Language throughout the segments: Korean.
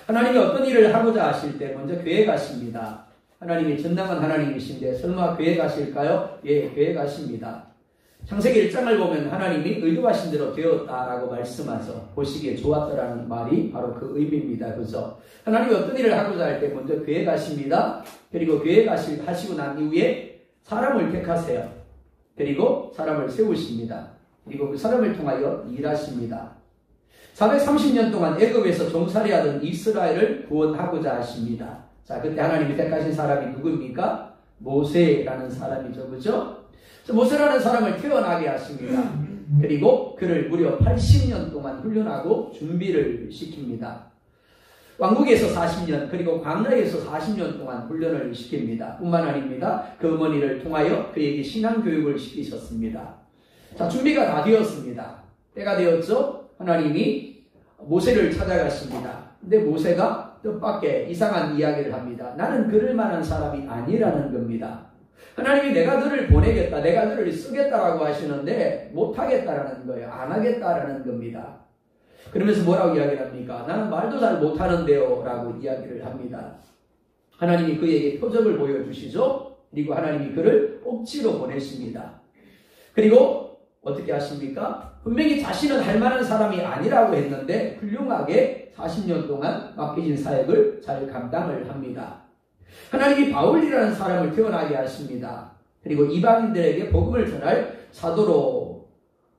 하나님이 어떤 일을 하고자 하실 때 먼저 계획하십니다. 하나님이 전능한 하나님이신데 설마 계획하실까요? 예, 계획하십니다. 창세기 1장을 보면 하나님이 의도하신 대로 되었다라고 말씀하죠. 보시기에 좋았다라는 말이 바로 그 의미입니다. 그죠? 하나님이 어떤 일을 하고자 할 때 먼저 계획하십니다. 그리고 계획하시고 난 이후에 사람을 택하세요. 그리고 사람을 세우십니다. 그리고 그 사람을 통하여 일하십니다. 430년 동안 애굽에서 종살이하던 이스라엘을 구원하고자 하십니다. 자, 그때 하나님이 택하신 사람이 누구입니까? 모세라는 사람이죠. 그죠? 모세라는 사람을 태어나게 하십니다. 그리고 그를 무려 80년 동안 훈련하고 준비를 시킵니다. 왕국에서 40년 그리고 광야에서 40년 동안 훈련을 시킵니다. 뿐만 아닙니다. 그 어머니를 통하여 그에게 신앙교육을 시키셨습니다. 자, 준비가 다 되었습니다. 때가 되었죠? 하나님이 모세를 찾아갔습니다. 근데 모세가 뜻밖의 이상한 이야기를 합니다. 나는 그럴 만한 사람이 아니라는 겁니다. 하나님이 내가 너를 보내겠다, 내가 너를 쓰겠다라고 하시는데 못하겠다라는 거예요. 안 하겠다라는 겁니다. 그러면서 뭐라고 이야기를 합니까? 나는 말도 잘 못하는데요 라고 이야기를 합니다. 하나님이 그에게 표적을 보여주시죠. 그리고 하나님이 그를 억지로 보내십니다. 그리고 어떻게 하십니까? 분명히 자신은 할 만한 사람이 아니라고 했는데 훌륭하게 40년 동안 맡겨진 사역을 잘 감당을 합니다. 하나님이 바울이라는 사람을 태어나게 하십니다. 그리고 이방인들에게 복음을 전할 사도로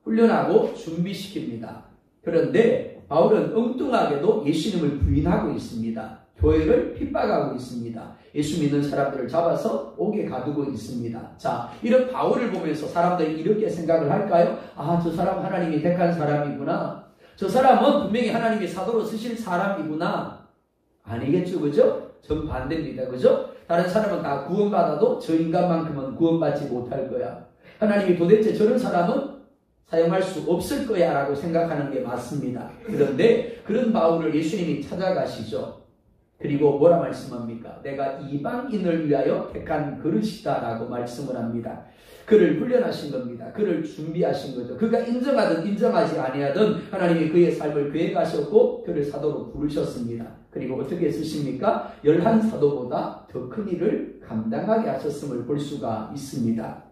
훈련하고 준비시킵니다. 그런데 바울은 엉뚱하게도 예수님을 부인하고 있습니다. 교회를 핍박하고 있습니다. 예수 믿는 사람들을 잡아서 옥에 가두고 있습니다. 자, 이런 바울을 보면서 사람들이 이렇게 생각을 할까요? 아, 저 사람 하나님이 택한 사람이구나. 저 사람은 분명히 하나님이 사도로 쓰실 사람이구나. 아니겠죠, 그죠? 정반대입니다, 그죠? 다른 사람은 다 구원받아도 저 인간만큼은 구원받지 못할 거야. 하나님이 도대체 저런 사람은 사용할 수 없을 거야 라고 생각하는 게 맞습니다. 그런데 그런 바울을 예수님이 찾아가시죠. 그리고 뭐라 말씀합니까? 내가 이방인을 위하여 택한 그릇이다 라고 말씀을 합니다. 그를 훈련하신 겁니다. 그를 준비하신 거죠. 그가 인정하든 인정하지 아니하든 하나님이 그의 삶을 계획하셨고 그를 사도로 부르셨습니다. 그리고 어떻게 쓰십니까? 11사도보다 더 큰 일을 감당하게 하셨음을 볼 수가 있습니다.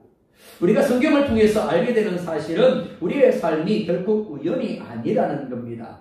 우리가 성경을 통해서 알게 되는 사실은 우리의 삶이 결국 우연이 아니라는 겁니다.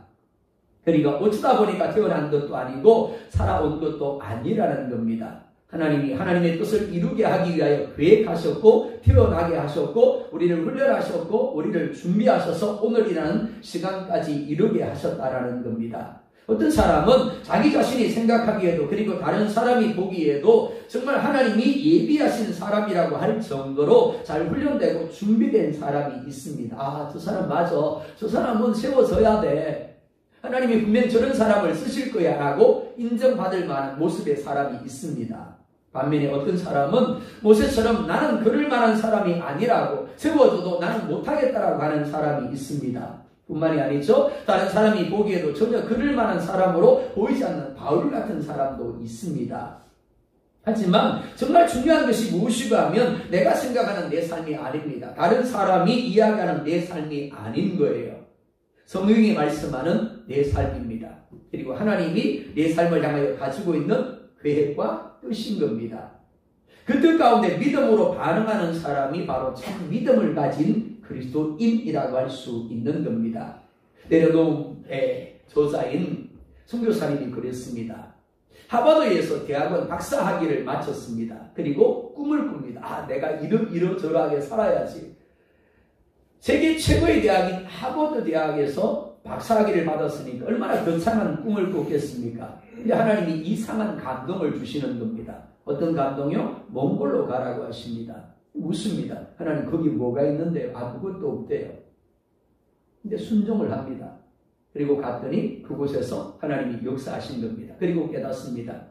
그러니까 어쩌다 보니까 태어난 것도 아니고 살아온 것도 아니라는 겁니다. 하나님이 하나님의 뜻을 이루게 하기 위하여 계획하셨고 태어나게 하셨고 우리를 훈련하셨고 우리를 준비하셔서 오늘이라는 시간까지 이루게 하셨다라는 겁니다. 어떤 사람은 자기 자신이 생각하기에도 그리고 다른 사람이 보기에도 정말 하나님이 예비하신 사람이라고 할 정도로 잘 훈련되고 준비된 사람이 있습니다. 아, 저 사람 맞아. 저 사람은 세워져야 돼. 하나님이 분명 저런 사람을 쓰실 거야 라고 인정받을 만한 모습의 사람이 있습니다. 반면에 어떤 사람은 모세처럼 나는 그럴 만한 사람이 아니라고 세워줘도 나는 못하겠다라고 하는 사람이 있습니다. 뿐만이 아니죠. 다른 사람이 보기에도 전혀 그럴 만한 사람으로 보이지 않는 바울 같은 사람도 있습니다. 하지만 정말 중요한 것이 무엇이가 하면 내가 생각하는 내 삶이 아닙니다. 다른 사람이 이야기하는 내 삶이 아닌 거예요. 성경이 말씀하는 내 삶입니다. 그리고 하나님이 내 삶을 향하여 가지고 있는 계획과 뜻인 겁니다. 그 뜻 가운데 믿음으로 반응하는 사람이 바로 참 믿음을 가진 그리스도인이라고 할 수 있는 겁니다. 내려놓음의 저자인 선교사님이 그랬습니다. 하버드에서 대학원 박사학위를 마쳤습니다. 그리고 꿈을 꿉니다. 아, 내가 이러저러하게 살아야지. 세계 최고의 대학인 하버드 대학에서 박사학위를 받았으니까 얼마나 거창한 꿈을 꿨겠습니까? 근데 하나님이 이상한 감동을 주시는 겁니다. 어떤 감동이요? 몽골로 가라고 하십니다. 웃습니다. 하나님 거기 뭐가 있는데요? 아무것도 없대요. 근데 순종을 합니다. 그리고 갔더니 그곳에서 하나님이 역사하신 겁니다. 그리고 깨닫습니다.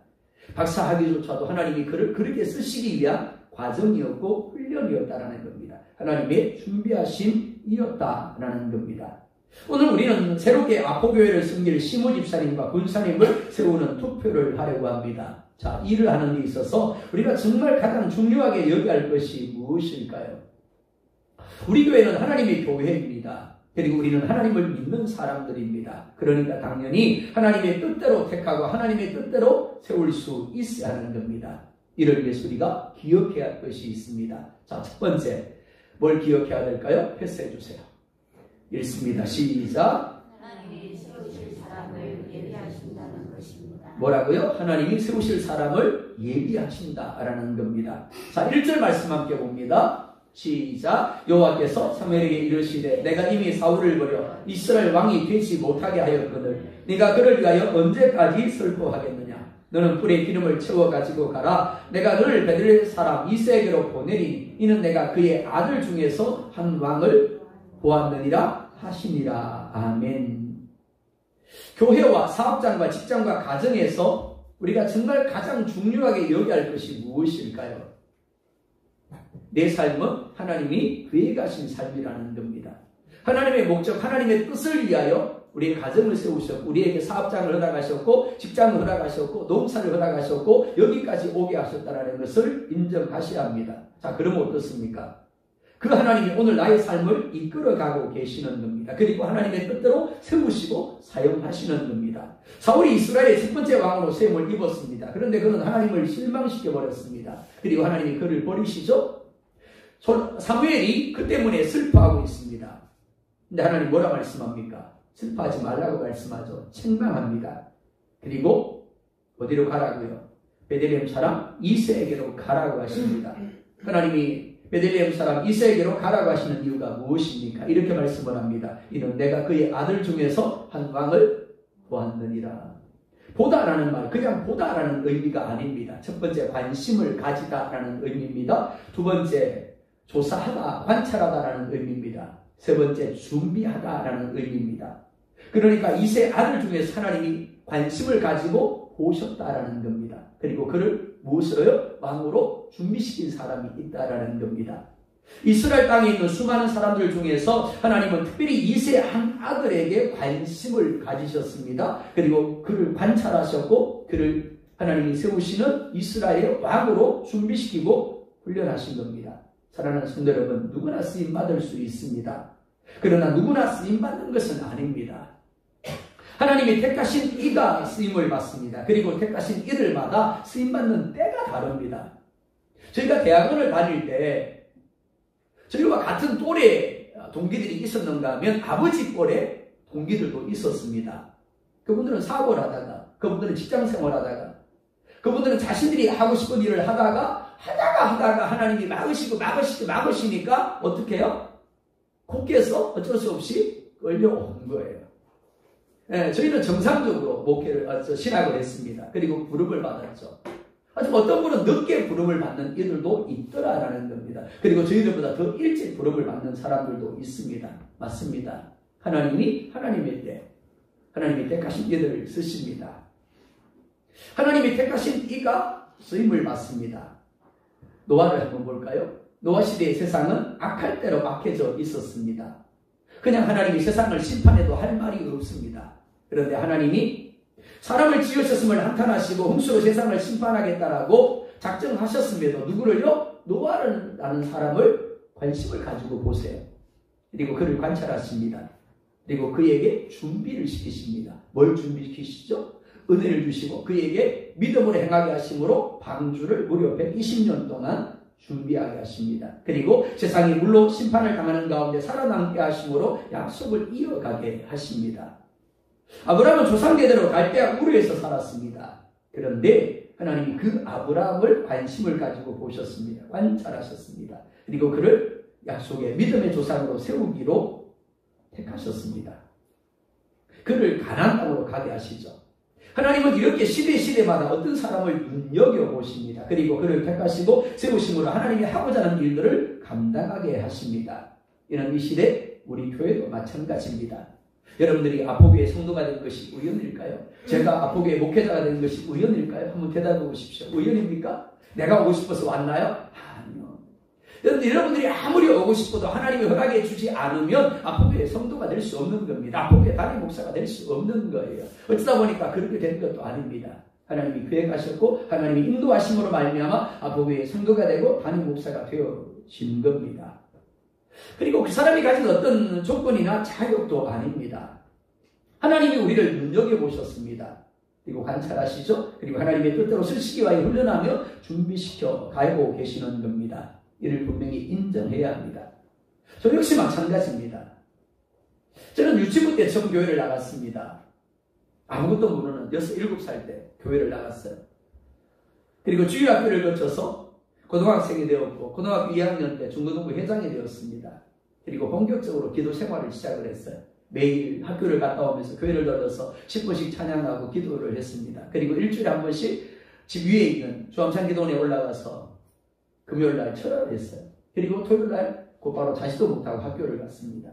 박사학위조차도 하나님이 그를 그렇게 쓰시기 위한 과정이었고 훈련이었다라는 겁니다. 하나님의 준비하심이었다라는 겁니다. 오늘 우리는 새롭게 아포교회를 섬길 시모 집사님과 군사님을 세우는 투표를 하려고 합니다. 자, 일을 하는 데 있어서 우리가 정말 가장 중요하게 여겨야 할 것이 무엇일까요? 우리 교회는 하나님의 교회입니다. 그리고 우리는 하나님을 믿는 사람들입니다. 그러니까 당연히 하나님의 뜻대로 택하고 하나님의 뜻대로 세울 수 있어야 하는 겁니다. 이를 위해서 우리가 기억해야 할 것이 있습니다. 자, 첫 번째, 뭘 기억해야 될까요? 패스해 주세요. 읽습니다. 시작. 하나님이 세우실 사람을 예비하신다는 것입니다. 뭐라고요? 하나님이 세우실 사람을 예비하신다라는 겁니다. 자, 1절 말씀 함께 봅니다. 시작. 여호와께서 사무엘에게 이르시되 내가 이미 사울을 버려 이스라엘 왕이 되지 못하게 하였거늘 네가 그를 위하여 언제까지 슬퍼하겠느냐. 너는 뿔에 기름을 채워 가지고 가라. 내가 너를 베들레헴 사람 이새에게로 보내리니 이는 내가 그의 아들 중에서 한 왕을 보았느니라 하시니라. 아멘. 교회와 사업장과 직장과 가정에서 우리가 정말 가장 중요하게 여겨야 할 것이 무엇일까요? 내 삶은 하나님이 계획하신 삶이라는 겁니다. 하나님의 목적, 하나님의 뜻을 위하여 우리의 가정을 세우셨고 우리에게 사업장을 허락하셨고 직장을 허락하셨고 농사를 허락하셨고 여기까지 오게 하셨다는 것을 인정하셔야 합니다. 자, 그러면 어떻습니까? 그 하나님이 오늘 나의 삶을 이끌어가고 계시는 겁니다. 그리고 하나님의 뜻대로 세우시고 사용하시는 겁니다. 사울이 이스라엘의 첫 번째 왕으로 세움을 입었습니다. 그런데 그는 하나님을 실망시켜버렸습니다. 그리고 하나님이 그를 버리시죠. 사무엘이 그 때문에 슬퍼하고 있습니다. 근데 하나님 뭐라 말씀합니까? 슬퍼하지 말라고 말씀하죠. 책망합니다. 그리고 어디로 가라고요? 베들레헴 사람 이새에게로 가라고 하십니다. 하나님이 베들레헴 사람 이새에게로 가라고 하시는 이유가 무엇입니까? 이렇게 말씀을 합니다. 이는 내가 그의 아들 중에서 한 왕을 보았느니라. 보다라는 말, 그냥 보다라는 의미가 아닙니다. 첫 번째, 관심을 가지다라는 의미입니다. 두 번째, 조사하다, 관찰하다라는 의미입니다. 세 번째, 준비하다라는 의미입니다. 그러니까 이새 아들 중에서 하나님이 관심을 가지고 보셨다라는 겁니다. 그리고 그를 무엇으로요? 왕으로 준비시킨 사람이 있다라는 겁니다. 이스라엘 땅에 있는 수많은 사람들 중에서 하나님은 특별히 이새 한 아들에게 관심을 가지셨습니다. 그리고 그를 관찰하셨고 그를 하나님이 세우시는 이스라엘의 왕으로 준비시키고 훈련하신 겁니다. 사랑하는 성도 여러분, 누구나 쓰임받을 수 있습니다. 그러나 누구나 쓰임받는 것은 아닙니다. 하나님이 택하신 이가 쓰임을 받습니다. 그리고 택하신 이들마다 쓰임받는 때가 다릅니다. 저희가 대학원을 다닐 때 저희와 같은 또래 동기들이 있었는가 하면 아버지 또래 동기들도 있었습니다. 그분들은 사업을 하다가, 그분들은 직장생활 하다가, 그분들은 자신들이 하고 싶은 일을 하다가 하나님이 막으시니까 어떻게 해요? 곡해서 어쩔 수 없이 끌려온 거예요. 네, 저희는 정상적으로 신학을 했습니다. 그리고 부름을 받았죠. 어떤 분은 늦게 부름을 받는 이들도 있더라라는 겁니다. 그리고 저희들보다 더 일찍 부름을 받는 사람들도 있습니다. 맞습니다. 하나님이 하나님의 때, 하나님이 택하신 이들을 쓰십니다. 하나님이 택하신 이가 쓰임을 받습니다. 노아를 한번 볼까요? 노아 시대의 세상은 악할 대로 막혀져 있었습니다. 그냥 하나님이 세상을 심판해도 할 말이 없습니다. 그런데 하나님이 사람을 지으셨음을 한탄하시고 홍수로 세상을 심판하겠다라고 작정하셨음에도 누구를요? 노아라는 사람을 관심을 가지고 보세요. 그리고 그를 관찰하십니다. 그리고 그에게 준비를 시키십니다. 뭘 준비시키시죠? 은혜를 주시고 그에게 믿음으로 행하게 하심으로 방주를 무려 120년 동안 준비하게 하십니다. 그리고 세상이 물로 심판을 당하는 가운데 살아남게 하심으로 약속을 이어가게 하십니다. 아브라함은 조상대대로 갈대아 우르에서 살았습니다. 그런데 하나님이 그 아브라함을 관심을 가지고 보셨습니다. 관찰하셨습니다. 그리고 그를 약속의 믿음의 조상으로 세우기로 택하셨습니다. 그를 가나안 땅으로 가게 하시죠. 하나님은 이렇게 시대마다 어떤 사람을 눈여겨보십니다. 그리고 그를 택하시고 세우심으로 하나님이 하고자 하는 일들을 감당하게 하십니다. 이런 이 시대 우리 교회도 마찬가지입니다. 여러분들이 아포교의 성도가 된 것이 우연일까요? 제가 아포교의 목회자가 된 것이 우연일까요? 한번 대답해 보십시오. 우연입니까? 내가 오고 싶어서 왔나요? 아니요. 여러분들이 아무리 오고 싶어도 하나님이 허락해 주지 않으면 아포교의 성도가 될 수 없는 겁니다. 아포교의 담임 목사가 될 수 없는 거예요. 어쩌다 보니까 그렇게 된 것도 아닙니다. 하나님이 계획하셨고 하나님이 인도하심으로 말미암아 아포교의 성도가 되고 담임 목사가 되어진 겁니다. 그리고 그 사람이 가진 어떤 조건이나 자격도 아닙니다. 하나님이 우리를 눈여겨보셨습니다. 그리고 관찰하시죠. 그리고 하나님의 뜻대로 쓰시기와 훈련하며 준비시켜 가고 계시는 겁니다. 이를 분명히 인정해야 합니다. 저 역시 마찬가지입니다. 저는 유치부 때 처음 교회를 나갔습니다. 아무것도 모르는 6, 7살 때 교회를 나갔어요. 그리고 주일학교를 거쳐서 고등학생이 되었고 고등학교 2학년 때 중고등부 회장이 되었습니다. 그리고 본격적으로 기도 생활을 시작을 했어요. 매일 학교를 갔다 오면서 교회를 들러서 10분씩 찬양하고 기도를 했습니다. 그리고 일주일에 한 번씩 집 위에 있는 주암산 기도원에 올라가서 금요일날 철학을 했어요. 그리고 토요일날 곧바로 자지도 못하고 학교를 갔습니다.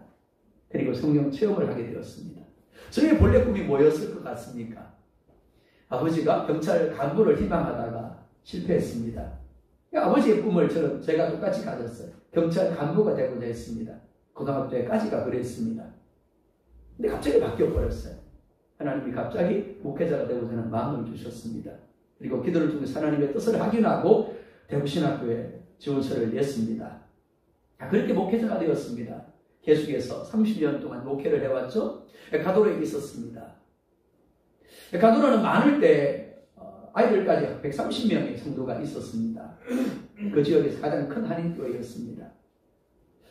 그리고 성경 체험을 하게 되었습니다. 저의 본래 꿈이 뭐였을 것 같습니까? 아버지가 경찰 간부를 희망하다가 실패했습니다. 아버지의 꿈을 제가 똑같이 가졌어요. 경찰 간부가 되고자 했습니다. 고등학교 때까지가 그랬습니다. 근데 갑자기 바뀌어버렸어요. 하나님이 갑자기 목회자가 되고자 하는 마음을 주셨습니다. 그리고 기도를 통해서 하나님의 뜻을 확인하고 대구신학교에 지원서를 냈습니다. 그렇게 목회자가 되었습니다. 계속해서 30년 동안 목회를 해왔죠. 가도로에 있었습니다. 가도로는 많을 때 아이들까지 130명의 성도가 있었습니다. 그 지역에서 가장 큰 한인교회였습니다.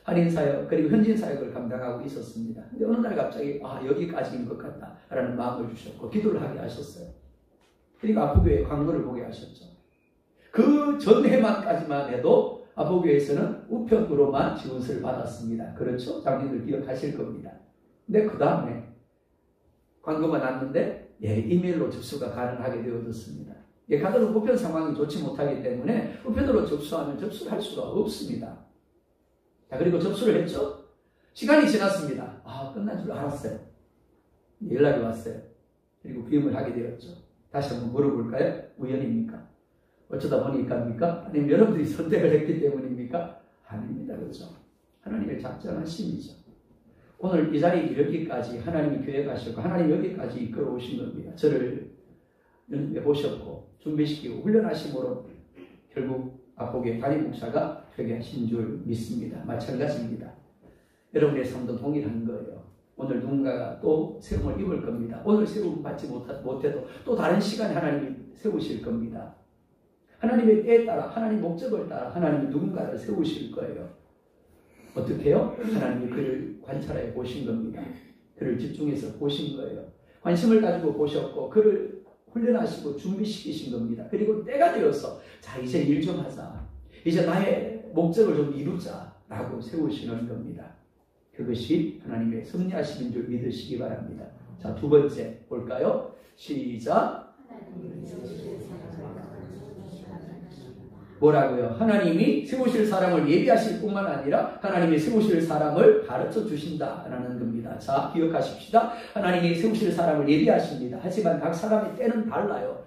한인사역 그리고 현지사역을 감당하고 있었습니다. 근데 어느 날 갑자기 여기까지인 것 같다라는 마음을 주셨고 기도를 하게 하셨어요. 그리고 아포교회 광고를 보게 하셨죠. 그 전해만까지만 해도 아포교회에서는 우편으로만 지원서를 받았습니다. 그렇죠? 장님들 기억하실 겁니다. 근데 그 다음에 광고가 났는데 이메일로 접수가 가능하게 되어졌습니다. 가도록 우편 상황이 좋지 못하기 때문에 우편으로 접수하면 접수를 할 수가 없습니다. 그리고 접수를 했죠. 시간이 지났습니다. 끝난 줄 알았어요. 연락이 왔어요. 그리고 부임을 하게 되었죠. 다시 한번 물어볼까요? 우연입니까? 어쩌다 보니까입니까? 아니면 여러분들이 선택을 했기 때문입니까? 아닙니다. 그렇죠? 하나님의 작정하심이죠. 오늘 이 자리에 이르기까지 하나님이 계획하셨고 하나님 여기까지 이끌어 오신 겁니다. 저를 연습해 보셨고 준비시키고 훈련하심으로 결국 아포교회 담임 목사가 되게 하신 줄 믿습니다. 마찬가지입니다. 여러분의 삶도 동일한 거예요. 오늘 누군가가 또 세움을 입을 겁니다. 오늘 세움 받지 못해도 또 다른 시간에 하나님이 세우실 겁니다. 하나님의 때에 따라 하나님 목적을 따라 하나님이 누군가를 세우실 거예요. 어떻게 해요? 하나님이 그를 관찰해 보신 겁니다. 그를 집중해서 보신 거예요. 관심을 가지고 보셨고 그를 훈련하시고 준비시키신 겁니다. 그리고 때가 되어서 자 이제 일 좀 하자. 이제 나의 목적을 좀 이루자 라고 세우시는 겁니다. 그것이 하나님의 섭리하심인 줄 믿으시기 바랍니다. 자, 두 번째 볼까요? 시작. 뭐라고요? 하나님이 세우실 사람을 예비하실 뿐만 아니라 하나님이 세우실 사람을 가르쳐 주신다라는 겁니다. 자, 기억하십시다. 하나님이 세우실 사람을 예비하십니다. 하지만 각 사람의 때는 달라요.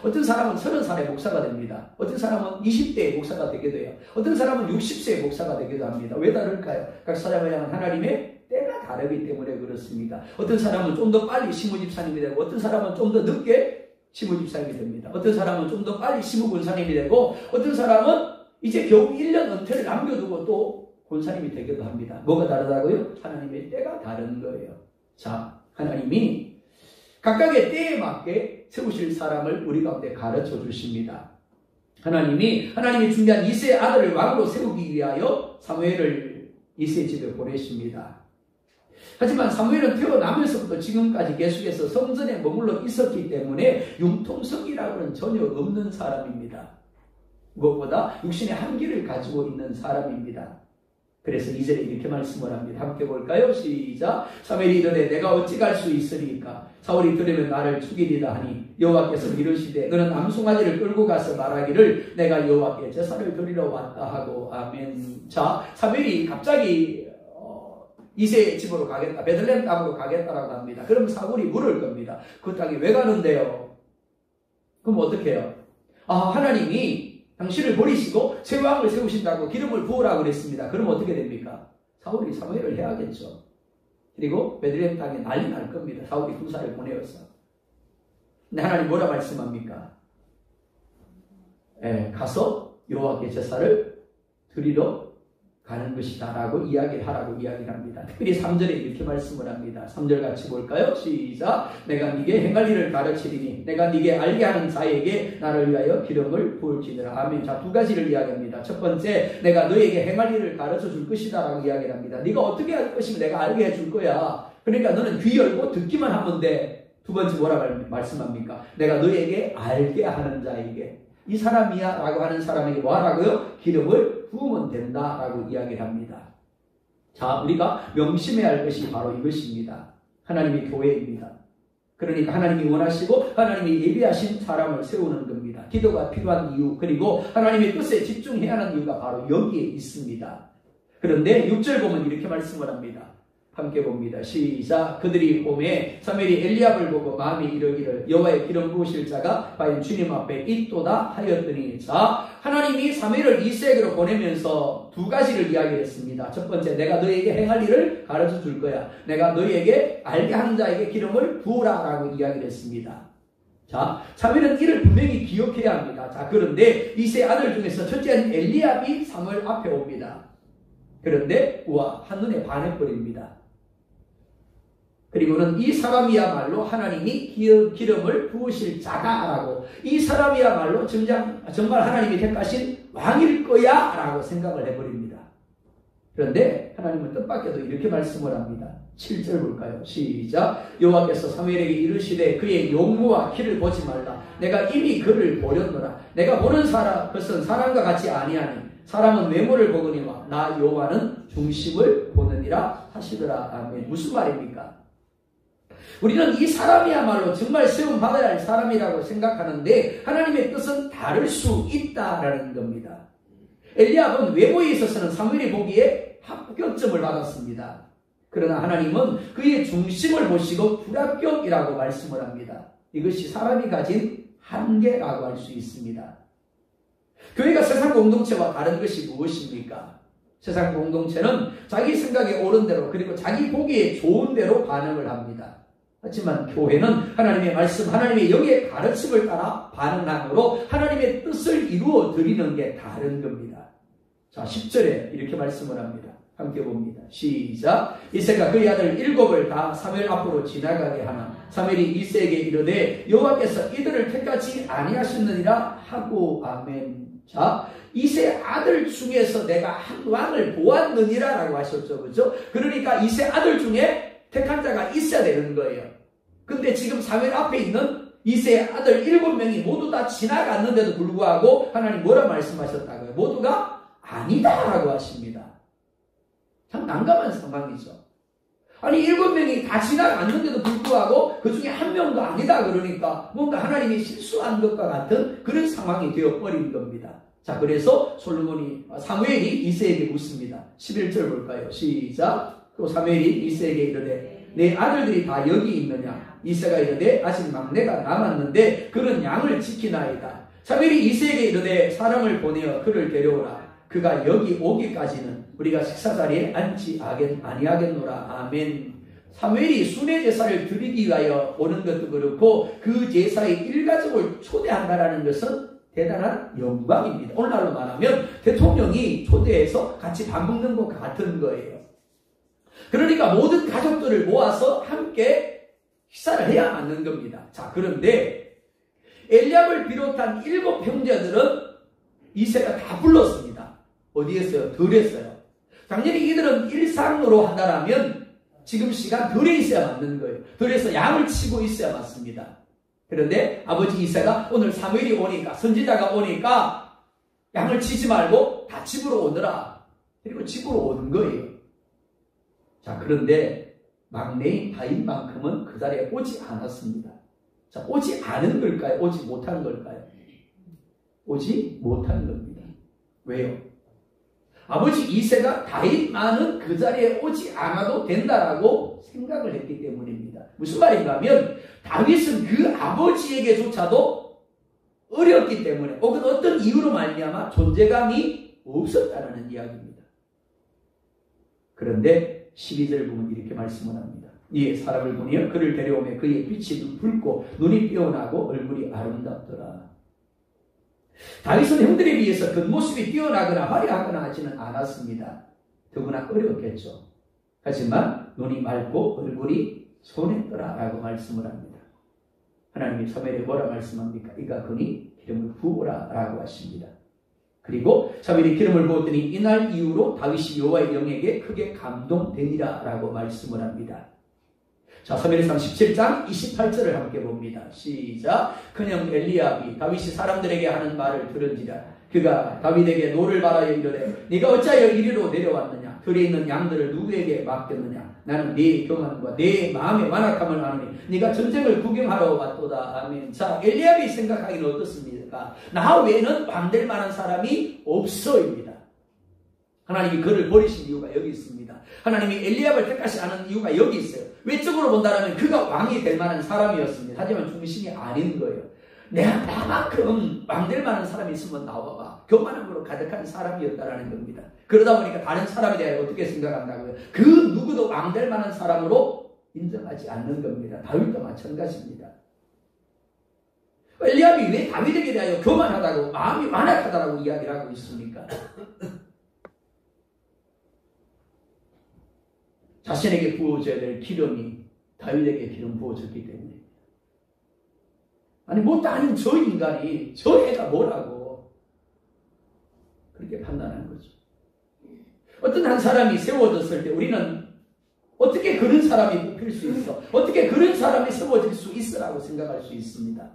어떤 사람은 30살에 목사가 됩니다. 어떤 사람은 20대에 목사가 되게 돼요. 어떤 사람은 60세에 목사가 되기도 합니다. 왜 다를까요? 각 사람을 향한 하나님의 때가 다르기 때문에 그렇습니다. 어떤 사람은 좀 더 빨리 시무집사님이 되고 어떤 사람은 좀 더 늦게 시무집사님이 됩니다. 어떤 사람은 좀 더 빨리 시무권사님이 되고 어떤 사람은 이제 겨우 1년 은퇴를 남겨두고 또 권사님이 되기도 합니다. 뭐가 다르다고요? 하나님의 때가 다른 거예요. 자, 하나님이 각각의 때에 맞게 세우실 사람을 우리 가운데 가르쳐 주십니다. 하나님이 준비한 이새의 아들을 왕으로 세우기 위하여 사무엘을 이새의 집에 보내십니다. 하지만 사무엘은 태어나면서부터 지금까지 계속해서 성전에 머물러 있었기 때문에 융통성이라고는 전혀 없는 사람입니다. 무엇보다 육신의 한계를 가지고 있는 사람입니다. 그래서 2절에 이렇게 말씀을 합니다. 함께 볼까요? 시작. 사무엘이 이르되 내가 어찌 갈 수 있으리까? 사울이 들으면 나를 죽이리라 하니 여호와께서 이르시되 너는 암송아지를 끌고 가서 말하기를 내가 여호와께 제사를 드리러 왔다 하고 아멘. 자, 사무엘이 갑자기 이새의 집으로 가겠다. 베들레헴 땅으로 가겠다라고 합니다. 그럼 사울이 물을 겁니다. 그 땅에 왜 가는데요? 그럼 어떻게 해요? 하나님이 당신을 버리시고 새 왕을 세우신다고 기름을 부으라고 그랬습니다. 그럼 어떻게 됩니까? 사울이 사무엘을 해야겠죠. 그리고 베들레헴 땅에 난리 날 겁니다. 사울이 군사를 보내어서. 근데 하나님 뭐라 말씀합니까? 가서 여호와께 제사를 드리러 가는 것이다 라고 이야기하라고 이야기를 합니다. 특별히 3절에 이렇게 말씀을 합니다. 3절 같이 볼까요? 시작. 내가 네게 행할 일을 가르치리니 내가 네게 알게 하는 자에게 나를 위하여 기름을 부을지니라. 아멘. 자, 두 가지를 이야기합니다. 첫 번째, 내가 너에게 행할 일을 가르쳐 줄 것이다 라고 이야기를 합니다. 네가 어떻게 할 것이면 내가 알게 해줄 거야. 그러니까 너는 귀 열고 듣기만 하면 돼. 두 번째 뭐라고 말씀합니까? 내가 너에게 알게 하는 자에게, 이 사람이야 라고 하는 사람에게 뭐 하라고요? 기름을 부으면 된다 라고 이야기를 합니다. 자, 우리가 명심해야 할 것이 바로 이것입니다. 하나님의 교회입니다. 그러니까 하나님이 원하시고 하나님이 예비하신 사람을 세우는 겁니다. 기도가 필요한 이유, 그리고 하나님의 뜻에 집중해야 하는 이유가 바로 여기에 있습니다. 그런데 6절 보면 이렇게 말씀을 합니다. 함께 봅니다. 시작. 그들이 봄에 사무엘이 엘리압을 보고 마음이 이르기를 여호와의 기름 부으실 자가 과연 주님 앞에 있도다 하였더니, 자, 하나님이 사무엘을 이세에게로 보내면서 두 가지를 이야기했습니다. 첫 번째, 내가 너에게 행할 일을 가르쳐 줄 거야. 내가 너에게 알게 하는 자에게 기름을 부으라 라고 이야기를 했습니다. 자, 사무엘은 이를 분명히 기억해야 합니다. 자, 그런데 이세 아들 중에서 첫째는 엘리압이 사무엘 앞에 옵니다. 그런데 우와, 한눈에 반해버립니다. 그리고는 이 사람이야말로 하나님이 기름을 부으실 자다라고, 이 사람이야말로 정말 하나님이 택하신 왕일 거야 라고 생각을 해버립니다. 그런데 하나님은 뜻밖에도 이렇게 말씀을 합니다. 7절 볼까요? 시작. 여호와께서 사무엘에게 이르시되 그의 용모와 키를 보지 말라. 내가 이미 그를 보렸노라. 내가 보는 것은 사람과 같이 아니하니 사람은 외모를 보거니와 나 여호와는 중심을 보느니라 하시더라. 아멘. 무슨 말입니까? 우리는 이 사람이야말로 정말 세움받아야 할 사람이라고 생각하는데 하나님의 뜻은 다를 수 있다라는 겁니다. 엘리압은 외모에 있어서는 사무엘이 보기에 합격점을 받았습니다. 그러나 하나님은 그의 중심을 보시고 불합격이라고 말씀을 합니다. 이것이 사람이 가진 한계라고 할 수 있습니다. 교회가 세상 공동체와 다른 것이 무엇입니까? 세상 공동체는 자기 생각에 옳은 대로, 그리고 자기 보기에 좋은 대로 반응을 합니다. 하지만 교회는 하나님의 말씀, 하나님의 영의 가르침을 따라 반응함으로 하나님의 뜻을 이루어 드리는 게 다른 겁니다. 자, 10절에 이렇게 말씀을 합니다. 함께 봅니다. 시작. 이새가 그의 아들 7을 다 사무엘 앞으로 지나가게 하나 사무엘이 이새에게 이르되 여호와께서 이들을 택하지 아니하셨느니라 하고. 아멘. 자, 이새 아들 중에서 내가 한 왕을 보았느니라 라고 하셨죠. 그죠? 그러니까 이새 아들 중에 택한 자가 있어야 되는 거예요. 근데 지금 사무엘 앞에 있는 이새의 아들 7명이 모두 다 지나갔는데도 불구하고 하나님 뭐라 말씀하셨다고요? 모두가 아니다라고 하십니다. 참 난감한 상황이죠. 아니 7명이 다 지나갔는데도 불구하고 그 중에 한 명도 아니다 그러니까 뭔가 하나님이 실수한 것과 같은 그런 상황이 되어버린 겁니다. 자, 그래서 사무엘이 이새에게 묻습니다. 11절 볼까요? 시작. 또 사무엘이 이새에게 이르되 내 아들들이 다 여기 있느냐? 이새가 이르되 아직 막내가 남았는데 그는 양을 지키나이다. 사무엘이 이새에게 이르되 사람을 보내어 그를 데려오라. 그가 여기 오기까지는 우리가 식사자리에 앉지 아니하겠노라. 아멘. 사무엘이 순회 제사를 드리기 위하여 오는 것도 그렇고 그 제사의 일가족을 초대한다라는 것은 대단한 영광입니다. 오늘날로 말하면 대통령이 초대해서 같이 밥 먹는 것 같은 거예요. 그러니까 모든 가족들을 모아서 함께 식사를 해야 맞는 겁니다. 자, 그런데 엘리압을 비롯한 7 형제들은 이새가 다 불렀습니다. 어디 했어요? 덜 했어요. 당연히 이들은 일상으로 한다면 지금 시간 덜에 있어야 맞는 거예요. 덜해서 양을 치고 있어야 맞습니다. 그런데 아버지 이새가 오늘 사무엘이 오니까, 선지자가 오니까 양을 치지 말고 다 집으로 오너라. 그리고 집으로 오는 거예요. 자, 그런데 막내인 다윗만큼은 그 자리에 오지 않았습니다. 자, 오지 않은 걸까요? 오지 못한 걸까요? 오지 못한 겁니다. 왜요? 아버지 이새가 다윗만은 그 자리에 오지 않아도 된다라고 생각을 했기 때문입니다. 무슨 말인가 하면 다윗은 그 아버지에게조차도 어렸기 때문에 혹은 어떤 이유로 말미암아 존재감이 없었다는 이야기입니다. 그런데 12절 보면 이렇게 말씀을 합니다. 이에 사람을 보내어 그를 데려오매 그의 빛이 붉고 눈이 뛰어나고 얼굴이 아름답더라. 다윗은 형들에 비해서 겉모습이 뛰어나거나 화려하거나 하지는 않았습니다. 더구나 어려웠겠죠. 하지만 눈이 맑고 얼굴이 손했더라라고 말씀을 합니다. 하나님이 사무엘에 뭐라 말씀합니까? 이가 그니 기름을 부으라라고 하십니다. 그리고 사무엘이 기름을 부었더니 이날 이후로 다윗이 여호와의 영에게 크게 감동되니라라고 말씀을 합니다. 자, 사무엘상 17장 28절을 함께 봅니다. 시작. 그냥 엘리압이 다윗이 사람들에게 하는 말을 들은지라 그가 다윗에게 노를 바라여 이르되 네가 어찌하여 이리로 내려왔느냐? 들에 있는 양들을 누구에게 맡겼느냐? 나는 네 교만과 네 마음의 완악함을 아노니 네가 전쟁을 구경하러 왔도다. 아멘. 자, 엘리압이 생각하기는 어떻습니까? 나 외에는 왕될 만한 사람이 없어입니다. 하나님이 그를 버리신 이유가 여기 있습니다. 하나님이 엘리압을 택하지 않은 이유가 여기 있어요. 외적으로 본다면 그가 왕이 될 만한 사람이었습니다. 하지만 중심이 아닌 거예요. 내가 나만큼 왕될 만한 사람이 있으면 나와봐. 교만함으로 가득한 사람이었다라는 겁니다. 그러다 보니까 다른 사람에 대해 어떻게 생각한다고요? 그 누구도 왕될 만한 사람으로 인정하지 않는 겁니다. 다윗도 마찬가지입니다. 엘리압이 왜 다윗에게 대하여 교만하다고 마음이 완악하다라고 이야기를 하고 있습니까? 자신에게 부어져야 될 기름이 다윗에게 기름 부어졌기 때문에 아니 못도 아닌 저 인간이 저 애가 뭐라고 그렇게 판단하는 거죠. 어떤 한 사람이 세워졌을 때 우리는 어떻게 그런 사람이 뽑힐 수 있어? 어떻게 그런 사람이 세워질 수 있으라고 생각할 수 있습니다.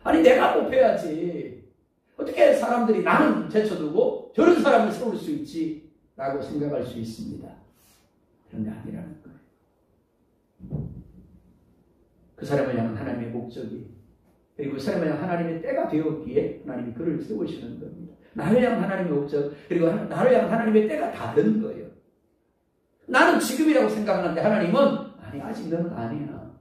아니 내가 뽑혀야지. 어떻게 사람들이 나는 제쳐두고 저런 사람을 세울 수 있지? 라고 생각할 수 있습니다. 그런데 아니라는 거예요. 그 사람을 향한 하나님의 목적이 그리고 그 사람을 향한 하나님의 때가 되었기에 하나님이 그를 세우시는 겁니다. 나를 향한 하나님의 목적 그리고 나를 향한 하나님의 때가 다른 거예요. 나는 지금이라고 생각하는데 하나님은 아니 아직 너는 아니야.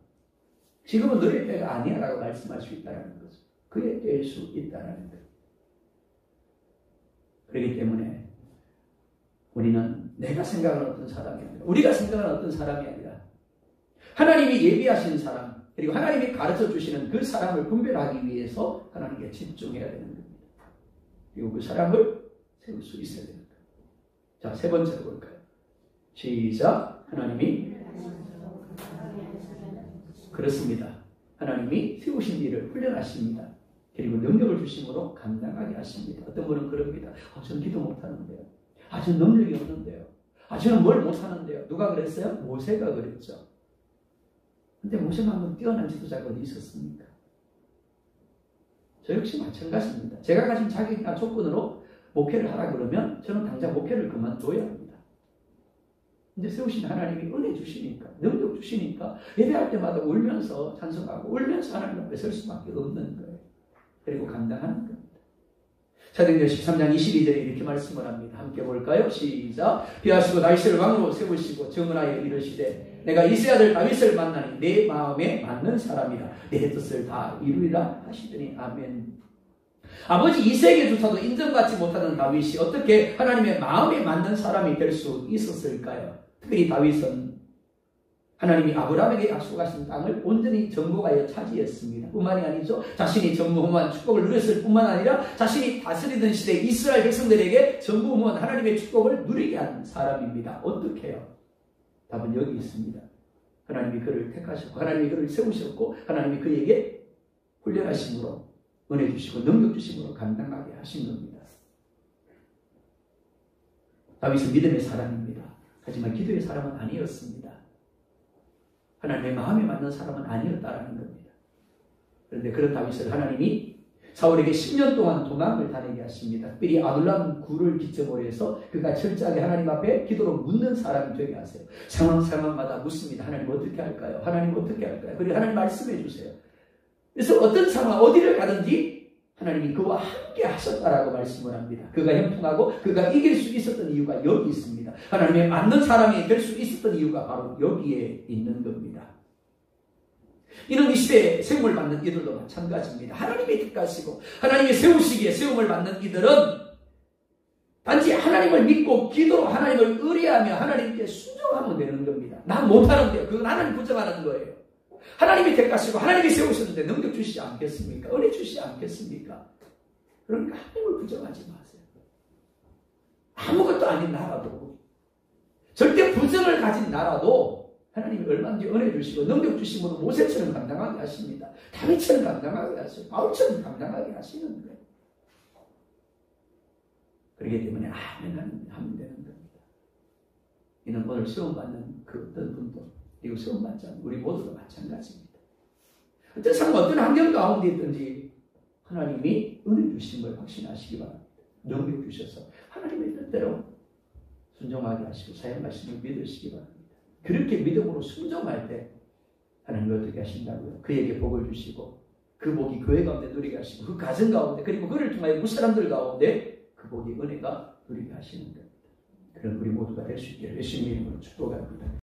지금은 너의 때가 아니야 라고 말씀할 수 있다는 거죠. 그의 때일 수 있다는 거예요. 그렇기 때문에 우리는 내가 생각하는 어떤 사람이 아니라 우리가 생각하는 어떤 사람이 아니라 하나님이 예비하신 사람 그리고 하나님이 가르쳐 주시는 그 사람을 분별하기 위해서 하나님께 집중해야 되는 겁니다. 그리고 그 사람을 세울 수 있어야 됩니다. 자, 세 번째로 볼까요? 시작. 하나님이 그렇습니다. 하나님이 세우신 일을 훈련하십니다. 그리고 능력을 주심으로 감당하게 하십니다. 어떤 분은 그럽니다. 저는 기도 못하는데요. 저는 능력이 없는데요. 저는 뭘 못하는데요. 누가 그랬어요? 모세가 그랬죠. 근데 모세만큼 뛰어난 지도자가 어디 있었습니까? 저 역시 마찬가지입니다. 제가 가진 자격이나 조건으로 목회를 하라 그러면 저는 당장 목회를 그만둬야 합니다. 근데 세우신 하나님이 은혜 주시니까 능력 주시니까 예배할 때마다 울면서 찬송하고 울면서 하나님 앞에 설 수밖에 없는 거예요. 그리고 감당하는 겁니다. 사도행전 13장 22절에 이렇게 말씀을 합니다. 함께 볼까요? 시작. 피하시고 다윗을 왕으로 세우시고 정은하여 이르시되 내가 이세 아들 다윗을 만나니 내 마음에 맞는 사람이라 내 뜻을 다 이루리라 하시더니 아멘. 아버지 이세에게조차도 인정받지 못하던 다윗이 어떻게 하나님의 마음에 맞는 사람이 될 수 있었을까요? 특별히 다윗은 하나님이 아브라함에게 약속하신 땅을 온전히 정복하여 차지했습니다. 뿐만이 아니죠. 자신이 전무후무한 축복을 누렸을 뿐만 아니라 자신이 다스리던 시대 이스라엘 백성들에게 전무후무한 하나님의 축복을 누리게 한 사람입니다. 어떻게 해요? 답은 여기 있습니다. 하나님이 그를 택하셨고 하나님이 그를 세우셨고 하나님이 그에게 훈련하심으로 은혜 주시고 능력 주심으로 감당하게 하신 겁니다. 다윗은 믿음의 사람입니다. 하지만 기도의 사람은 아니었습니다. 하나님의 마음에 맞는 사람은 아니었다라는 겁니다. 그런데 그런 다윗을 하나님이 사울에게 10년 동안 도망을 다니게 하십니다. 특별히 아둘람 굴을 기점으로 해서 그가 철저하게 하나님 앞에 기도로 묻는 사람이 되게 하세요. 상황마다 묻습니다. 하나님 어떻게 할까요? 하나님 어떻게 할까요? 그리고 하나님 말씀해 주세요. 그래서 어떤 상황 어디를 가든지 하나님이 그와 함께 하셨다라고 말씀을 합니다. 그가 형통하고 그가 이길 수 있었던 이유가 여기 있습니다. 하나님의 맞는 사람이 될 수 있었던 이유가 바로 여기에 있는 겁니다. 이는 이 시대에 세움을 받는 이들도 마찬가지입니다. 하나님이 택하시고 하나님이 세우시기에 세움을 받는 이들은 단지 하나님을 믿고 기도로 하나님을 의뢰하며 하나님께 순종하면 되는 겁니다. 난 못하는데요. 그건 하나님 부정하는 거예요. 하나님이 택하시고 하나님이 세우셨는데 능력 주시지 않겠습니까? 은혜 주시지 않겠습니까? 그러니까 하나님을 부정하지 마세요. 아무것도 아닌 나라도 절대 부정을 가진 나라도 하나님이 얼마든지 은혜 주시고 능력 주심으로 모세처럼 감당하게 하십니다. 다윗처럼 감당하게 하시고 바울처럼 감당하게 하시는 거예요. 그렇기 때문에 아멘 하면 되는 겁니다. 이는 오늘 시험받는 그 어떤 분도 그리고 시험받지 않는 우리 모두가 마찬가지입니다. 어떤 상황 어떤 환경 가운데 있든지 하나님이 은혜 주신 걸 확신하시기 바랍니다. 능력 주셔서 하나님의 뜻대로 순종하게 하시고 사용하시는 걸 믿으시기 바랍니다. 그렇게 믿음으로 순종할 때 하나님이 어떻게 하신다고요? 그에게 복을 주시고 그 복이 교회 가운데 누리게 하시고 그 가정 가운데 그리고 그를 통하여 그 사람들 가운데 그 복이 은혜가 누리게 하시는 겁니다. 그런 우리 모두가 될 수 있기를 예수님 이름으로 축복합니다.